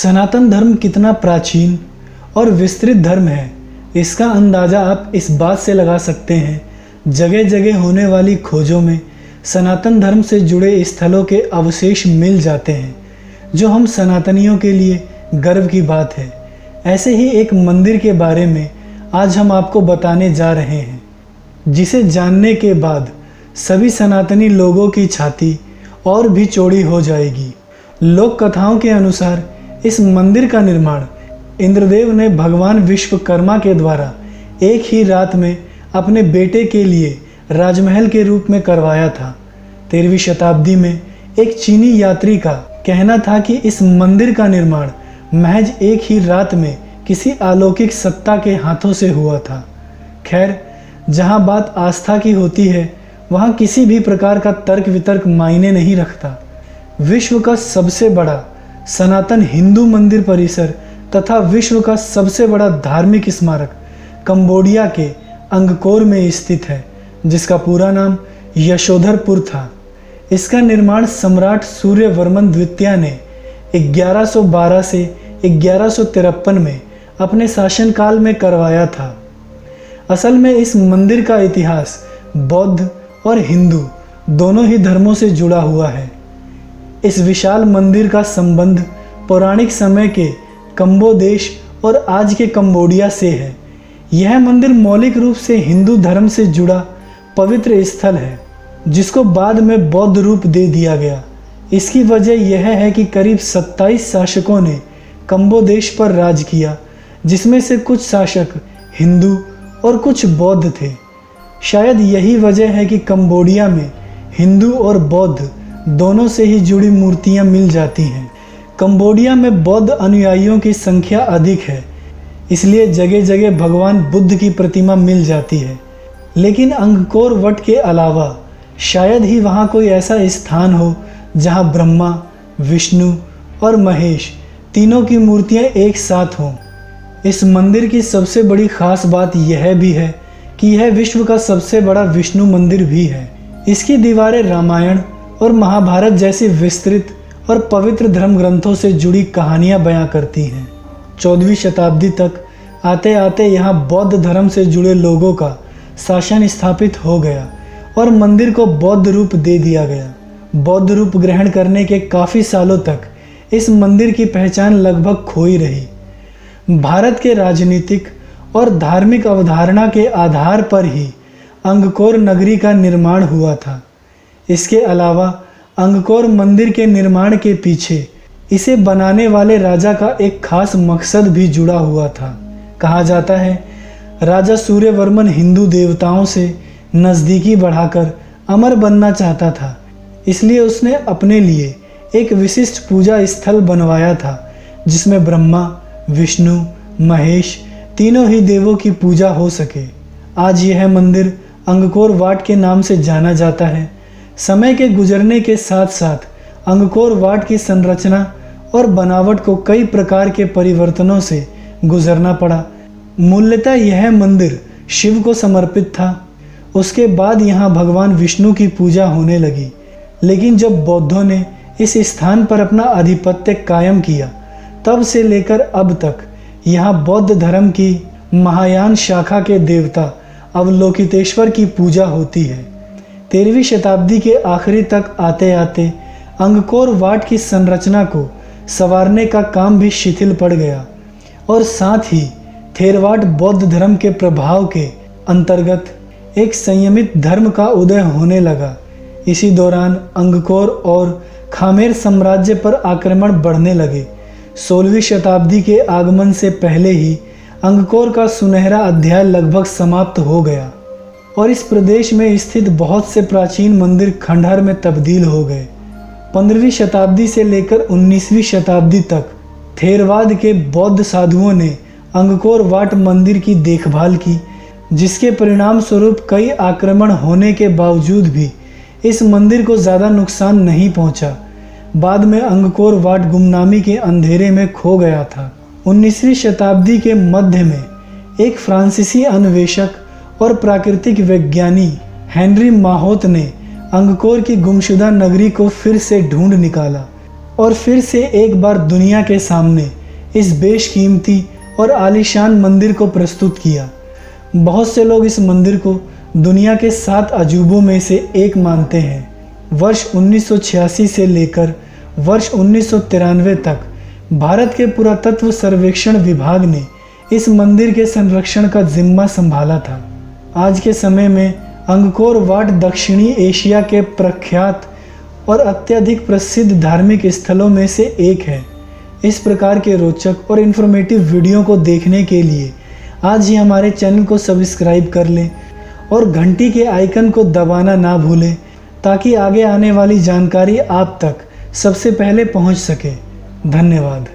सनातन धर्म कितना प्राचीन और विस्तृत धर्म है, इसका अंदाज़ा आप इस बात से लगा सकते हैं। जगह जगह होने वाली खोजों में सनातन धर्म से जुड़े स्थलों के अवशेष मिल जाते हैं, जो हम सनातनियों के लिए गर्व की बात है। ऐसे ही एक मंदिर के बारे में आज हम आपको बताने जा रहे हैं, जिसे जानने के बाद सभी सनातनी लोगों की छाती और भी चौड़ी हो जाएगी। लोक कथाओं के अनुसार इस मंदिर का निर्माण इंद्रदेव ने भगवान विश्वकर्मा के द्वारा एक ही रात में अपने बेटे के लिए राजमहल के रूप में करवाया था। 13वीं शताब्दी में एक चीनी यात्री का कहना था कि इस मंदिर का निर्माण महज एक ही रात में किसी अलौकिक सत्ता के हाथों से हुआ था। खैर, जहां बात आस्था की होती है, वहां किसी भी प्रकार का तर्क वितर्क मायने नहीं रखता। विश्व का सबसे बड़ा सनातन हिंदू मंदिर परिसर तथा विश्व का सबसे बड़ा धार्मिक स्मारक कंबोडिया के अंगकोर में स्थित है, जिसका पूरा नाम यशोधरपुर था। इसका निर्माण सम्राट सूर्यवर्मन द्वितीय ने 1112 से 1153 में अपने शासनकाल में करवाया था। असल में इस मंदिर का इतिहास बौद्ध और हिंदू दोनों ही धर्मों से जुड़ा हुआ है। इस विशाल मंदिर का संबंध पौराणिक समय के कंबो देश और आज के कंबोडिया से है। यह मंदिर मौलिक रूप से हिंदू धर्म से जुड़ा पवित्र स्थल है, जिसको बाद में बौद्ध रूप दे दिया गया। इसकी वजह यह है कि करीब 27 शासकों ने कंबो देश पर राज किया, जिसमें से कुछ शासक हिंदू और कुछ बौद्ध थे। शायद यही वजह है कि कंबोडिया में हिंदू और बौद्ध दोनों से ही जुड़ी मूर्तियां मिल जाती हैं। कंबोडिया में बौद्ध अनुयायियों की संख्या अधिक है, इसलिए जगह जगह भगवान बुद्ध की प्रतिमा मिल जाती है। लेकिन अंगकोर वट के अलावा शायद ही वहाँ कोई ऐसा स्थान हो जहाँ ब्रह्मा, विष्णु और महेश तीनों की मूर्तियाँ एक साथ हों। इस मंदिर की सबसे बड़ी खास बात यह भी है कि यह विश्व का सबसे बड़ा विष्णु मंदिर भी है। इसकी दीवारें रामायण और महाभारत जैसी विस्तृत और पवित्र धर्म ग्रंथों से जुड़ी कहानियां बयां करती हैं। 14वीं शताब्दी तक आते आते यहाँ बौद्ध धर्म से जुड़े लोगों का शासन स्थापित हो गया और मंदिर को बौद्ध रूप दे दिया गया। बौद्ध रूप ग्रहण करने के काफ़ी सालों तक इस मंदिर की पहचान लगभग खोई रही। भारत के राजनीतिक और धार्मिक अवधारणा के आधार पर ही अंगकोर नगरी का निर्माण हुआ था। इसके अलावा अंगकोर मंदिर के निर्माण के पीछे इसे बनाने वाले राजा का एक खास मकसद भी जुड़ा हुआ था। कहा जाता है, राजा सूर्यवर्मन हिंदू देवताओं से नज़दीकी बढ़ाकर अमर बनना चाहता था, इसलिए उसने अपने लिए एक विशिष्ट पूजा स्थल बनवाया था, जिसमें ब्रह्मा, विष्णु, महेश तीनों ही देवों की पूजा हो सके। आज यह मंदिर अंगकोर वाट के नाम से जाना जाता है। समय के गुजरने के साथ साथ अंगकोर वाट की संरचना और बनावट को कई प्रकार के परिवर्तनों से गुजरना पड़ा। मूलतः यह मंदिर शिव को समर्पित था। उसके बाद यहाँ भगवान विष्णु की पूजा होने लगी। लेकिन जब बौद्धों ने इस स्थान पर अपना आधिपत्य कायम किया, तब से लेकर अब तक यहाँ बौद्ध धर्म की महायान शाखा के देवता अवलोकितेश्वर की पूजा होती है। 13वीं शताब्दी के आखिरी तक आते आते अंगकोर वाट की संरचना को संवारने का काम भी शिथिल पड़ गया और साथ ही थेरवाद बौद्ध धर्म के प्रभाव के अंतर्गत एक संयमित धर्म का उदय होने लगा। इसी दौरान अंगकोर और खामेर साम्राज्य पर आक्रमण बढ़ने लगे। 16वीं शताब्दी के आगमन से पहले ही अंगकोर का सुनहरा अध्याय लगभग समाप्त हो गया और इस प्रदेश में स्थित बहुत से प्राचीन मंदिर खंडहर में तब्दील हो गए। 15वीं शताब्दी से लेकर 19वीं शताब्दी तक थेरवाद के बौद्ध साधुओं ने अंगकोर वाट मंदिर की देखभाल की, जिसके परिणाम स्वरूप कई आक्रमण होने के बावजूद भी इस मंदिर को ज़्यादा नुकसान नहीं पहुंचा। बाद में अंगकोर वाट गुमनामी के अंधेरे में खो गया था। 19वीं शताब्दी के मध्य में एक फ्रांसीसी अन्वेषक और प्राकृतिक वैज्ञानी हेनरी माहोत ने अंगकोर की गुमशुदा नगरी को फिर से ढूंढ निकाला। और फिर से एक बार दुनिया के सामने इस बेशकीमती और आलीशान मंदिर को प्रस्तुत किया। बहुत से लोग इस मंदिर को दुनिया के 7 अजूबों में से एक मानते हैं। वर्ष 1986 से लेकर वर्ष 1993 तक भारत के पुरातत्व सर्वेक्षण विभाग ने इस मंदिर के संरक्षण का जिम्मा संभाला था। आज के समय में अंगकोर वाट दक्षिणी एशिया के प्रख्यात और अत्यधिक प्रसिद्ध धार्मिक स्थलों में से एक है। इस प्रकार के रोचक और इन्फॉर्मेटिव वीडियो को देखने के लिए आज ही हमारे चैनल को सब्सक्राइब कर लें और घंटी के आइकन को दबाना ना भूलें, ताकि आगे आने वाली जानकारी आप तक सबसे पहले पहुंच सके। धन्यवाद।